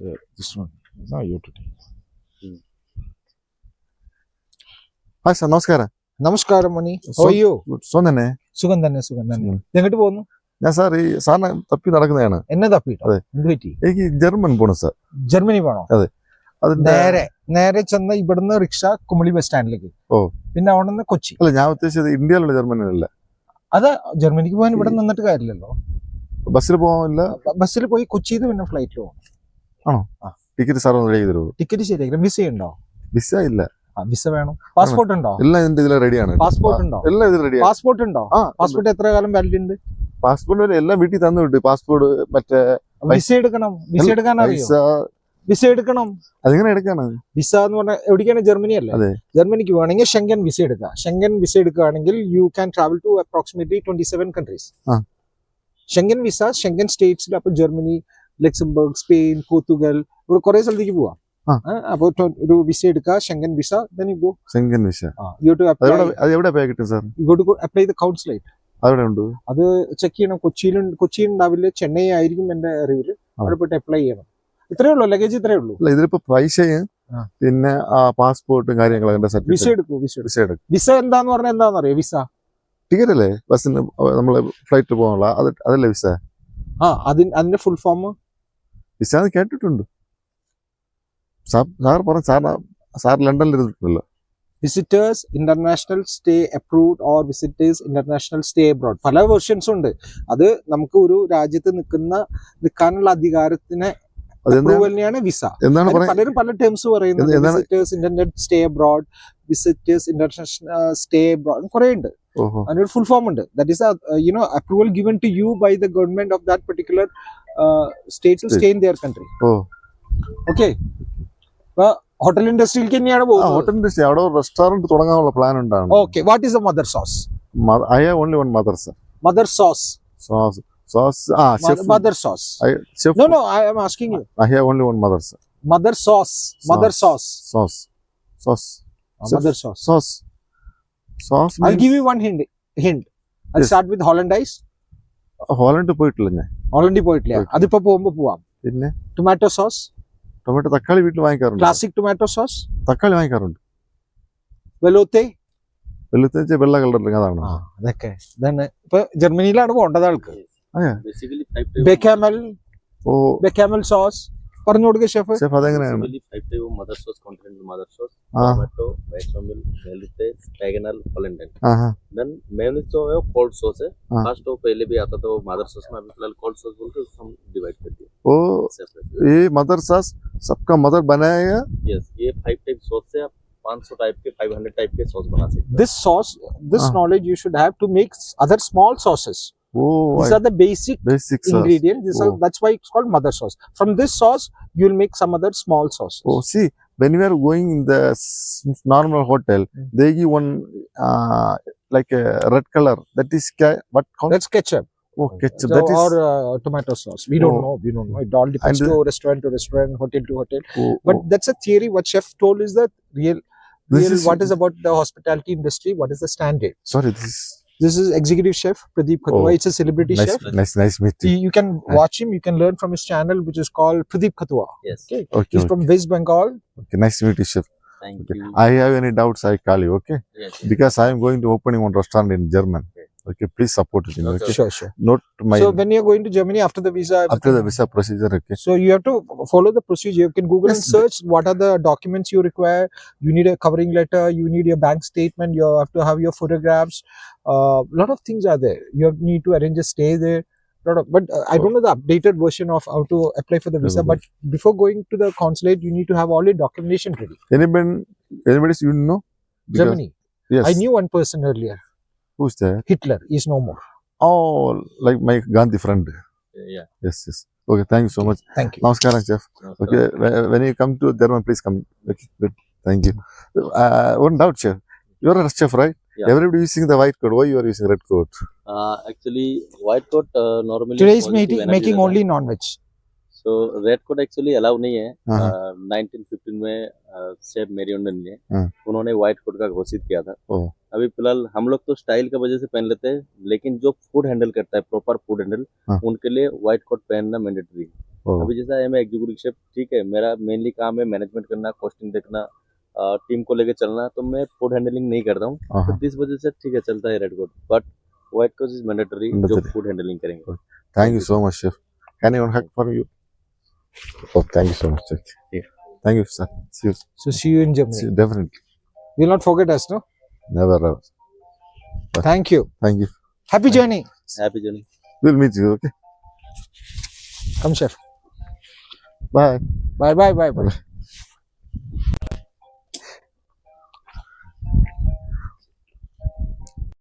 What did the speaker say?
This one. Now you to take. Hi sir, നമസ്കാരം. നമസ്കാരം മണി. How are you? സുഖം തന്നെ. സുഖം തന്നെ. എങ്ങോട്ട് പോകുന്നു? ഞാൻ സാർ ഈ സാറിനെ തപ്പി നടക്കുന്നതാണ്. എന്നെ തപ്പിട്ടോ? എന്ത് പറ്റി? എനിക്ക് ജർമ്മൻ പോകണം സാർ. ജർമ്മനി പോകണോ? അതെ. അതിന്റെ നേരെ ചെന്ന് ഇവിടുന്ന് റിക്ഷ കുമളി ബസ് സ്റ്റാൻഡിലേക്ക്. പിന്നെ അവിടെ നിന്ന് കൊച്ചി. അല്ല, ഞാൻ ഉദ്ദേശിച്ചത് ഇന്ത്യയിലുള്ള ജർമ്മനിയല്ല. അത് ജർമ്മനിക്ക് പോകാൻ ഇവിടെ നിന്നിട്ട് കാര്യമില്ലല്ലോ. ബസ്സിൽ പോകാനില്ല. ബസ്സിൽ പോയി കൊച്ചിയിൽ നിന്ന് പിന്നെ ഫ്ലൈറ്റിൽ പോകണം. ആണോ? ടിക്കറ്റ് സാർ റെഡി ചെയ്ത് തരുമോ? ടിക്കറ്റ് ശരിയാക്കണം. വിസ ഉണ്ടോ? വിസ ഇല്ല. വിസ വേണം. പാസ്പോർട്ട് ഉണ്ടോ? എല്ലാം ഇതിന്റെ ഇതിൽ റെഡിയാണ്. പാസ്പോർട്ട് ഉണ്ടോ? എല്ലാം ഇതിൽ റെഡിയാണ്. പാസ്പോർട്ട് ഉണ്ടോ? പാസ്പോർട്ട് എത്ര കാലം വാലിഡ് ഉണ്ട്? പാസ്പോർട്ട് എല്ലാം വീട്ടിൽ തന്നു വിട്ടു. പാസ്പോർട്ട് മറ്റേ വിസ എടുക്കണം. വിസ എടുക്കാൻ അറിയോ? വിസ എടുക്കണം. അതെങ്ങനെ എടുക്കാണ്? വിസ എന്ന് പറഞ്ഞാൽ എവിടേക്കാണ്? ജർമ്മനി അല്ലേ? ജർമ്മനിക്ക് വേണമെങ്കിൽ ഷെങ്കൻ വിസ എടുക്കുക. ഷെങ്കൻ വിസ എടുക്കുകയാണെങ്കിൽ you can travel to approximately 27 countries. Schengen visa Schengen സ്റ്റേറ്റ്സിൽ. അപ്പൊ ജർമ്മനി, ലക്സംബർഗ്, സ്പെയിൻ, പോർത്തുഗൽ, ഇവിടെ കുറെ സ്ഥലത്തേക്ക് പോവാം. അപ്പൊ ഒരു വിസ എടുക്കുക, Schengen visa. Schengen visa apply the consulate. അത് ചെക്ക് ചെയ്യണം. കൊച്ചിയിൽ ഉണ്ടാവില്ല, ചെന്നൈ ആയിരിക്കും എന്റെ അറിവില്. അവിടെ പോയിട്ട് അപ്ലൈ ചെയ്യണം. ഇത്രയേ ഉള്ളൂ. ലഗേജ് ഇത്രയേ ഉള്ളൂ. ഇതിലിപ്പോ പൈസയും പിന്നെ പാസ്പോർട്ടും കാര്യങ്ങളും. വിസ എടുക്കൂ. വിസ എന്താന്ന് പറഞ്ഞാൽ എന്താണെന്നറിയോ? വിസ ടിക്കറ്റ് അല്ലേ? ബസ്സിന് നമ്മള് ഫ്ലൈറ്റിൽ പോകാനുള്ള അതല്ലേ വിസ? അതിന്റെ ഫുൾ ഫോം വിസ കേട്ടിട്ടുണ്ട്. സാർ പറഞ്ഞു. സാർ ലണ്ടനിൽ ഇരുന്നിട്ടുണ്ടല്ലോ. Visitors international stay approved or visitors international stay abroad. പല വേർഷൻസും ഉണ്ട്. അത് നമുക്ക് ഒരു രാജ്യത്ത് നിൽക്കാനുള്ള അധികാരത്തിന് അപ്രൂവലിനെയാണ് വിസ. പലരും പല ടേംസ് പറയുന്നത്. Visitors internet stay abroad, visitors international stay abroad, കുറെ ഉണ്ട്. അതിനൊരു ഫുൾ ഫോം ഉണ്ട്. That is approval given to you by the government of that particular state to stay in their country. Okay. Hotel ഇൻഡസ്ട്രിയിലേക്ക് തന്നെയാണ് പോകുന്നത്. Hotel industry അവിടെ restaurant തുടങ്ങാനുള്ള plan ഉണ്ടാണ്. Okay. What is the mother sauce? I have only one mother, sir. Mother sauce. Chef. Mother sauce. Chef. No, I am asking you. I have only one mother, sir. Mother sauce. Mother sauce. Mother sauce. Sauce. I'll give you one hint. I'll start with Hollandaise. Holland പോയിട്ടില്ല ഞാൻ. ഹോളണ്ടിൽ പോയിട്ടില്ല. അതിപ്പോ പോകുമ്പോ പോവാം. പിന്നെ tomato sauce. തക്കാളി വീട്ടിൽ വാങ്ങിക്കാറുണ്ട്. Classic tomato sauce. തക്കാളി വാങ്ങിക്കാറുണ്ട്. വെലോത്തെ വെള്ള കളറിൽ അതാണ്. അതൊക്കെ ഇതാണ്. ഇപ്പൊ ജർമ്മനിയിലാണ് പോകേണ്ടത് ആൾക്ക്. ബെക്കാമൽ സോസ് പറഞ്ഞു കൊടുക്കുക ഷെഫ്. ഷെഫ് അതെങ്ങനെയാണ്? Mother sauce continental mother sauce, tomato, vegetable, velouté, espagnole, hollandaise. Then mayonnaise जो है कोल्ड सॉस है. फर्स्ट तो पहले भी आता था वो मदर सॉस में. अभी फिलहाल कोल्ड सॉस बोल के उसको हम डिवाइड कर दिया. ओ ये मदर सॉस सबका मदर बनाएगा? यस, ये 5 टाइप सॉस से आप 500 टाइप के 500 टाइप के सॉस बना सकते हैं. This sauce, this knowledge you should have to make other small sauces. These are the basic ingredients. That's why it's called mother sauce. From this sauce, you will make some other small sauces. See, when we are going in the normal hotel, they give one like a red color. That is what called? That's ketchup. Ketchup. That is or tomato sauce. We don't know. It all depends to restaurant, hotel to hotel. But that's a theory. What chef told is that real. What is about the hospitality industry? What is the standard? Sorry, this is executive chef Pradeep Khatua. It's a celebrity chef. Nice meet you. You can watch him. You can learn from his channel, which is called Pradeep Khatua. Yes. Okay. He's from West Bengal. Okay, nice to meet you, chef. Thank you. I have any doubts, I call you. Okay. Yes. Because I am going to opening one restaurant in German. Okay, please support it. Okay. Sure. Not my. So when you're going to Germany after the visa. After the visa procedure, okay. So you have to follow the procedure. You can Google and search what are the documents you require. You need a covering letter. You need your bank statement. You have to have your photographs. Lot of things are there. You need to arrange a stay there. But I don't know the updated version of how to apply for the visa. But before going to the consulate, you need to have all your documentation ready. Anybody you know? Because, Germany. Yes. I knew one person earlier. Who's there? Hitler is no more. Oh, like my Gandhi friend. Yeah. Yes. Okay, thank you so much. Thank you. Namaskaram, chef. Okay, when you come to German, please come. Okay, good. Thank you. One doubt, chef. You're a chef, right? Yeah. Everybody using the white coat. Why you are using red coat? Actually, white coat normally. Today is making only non-veg. So red coat actually allow नहीं है. 1915 में chef मेरियोंडन ने उन्होंने white coat का घोषित किया था. अभी फिलहाल हम लोग तो स्टाइल की वजह से पहन लेते हैं, लेकिन जो फूड हैंडल करता है, प्रॉपर फूड हैंडल, उनके लिए व्हाइट कोट पहनना मैंडेटरी है. Oh. अभी जैसा है मैं एग्जीक्यूटिव शेफ, ठीक है, मेरा मेनली काम है मैनेजमेंट करना, कॉस्टिंग देखना, टीम को लेके चलना, तो मैं फूड हैंडलिंग नहीं करता हूँ, तो Uh-huh. इस वजह से ठीक है चलता है red coat, but white coat is mandatory जो Mandatory. फूड हैंडलिंग करेंगे. Thank you so much, chef. Can I one hug for you? Oh, thank you so much, chef. Yeah. Thank you, sir. See you. So see you in Germany. See you. Definitely. You'll not forget us, no? Never, ever. Thank you. Thank you. Happy journey. Happy journey. We'll meet you, okay? Come, chef. Bye. Bye, bye, bye, bye.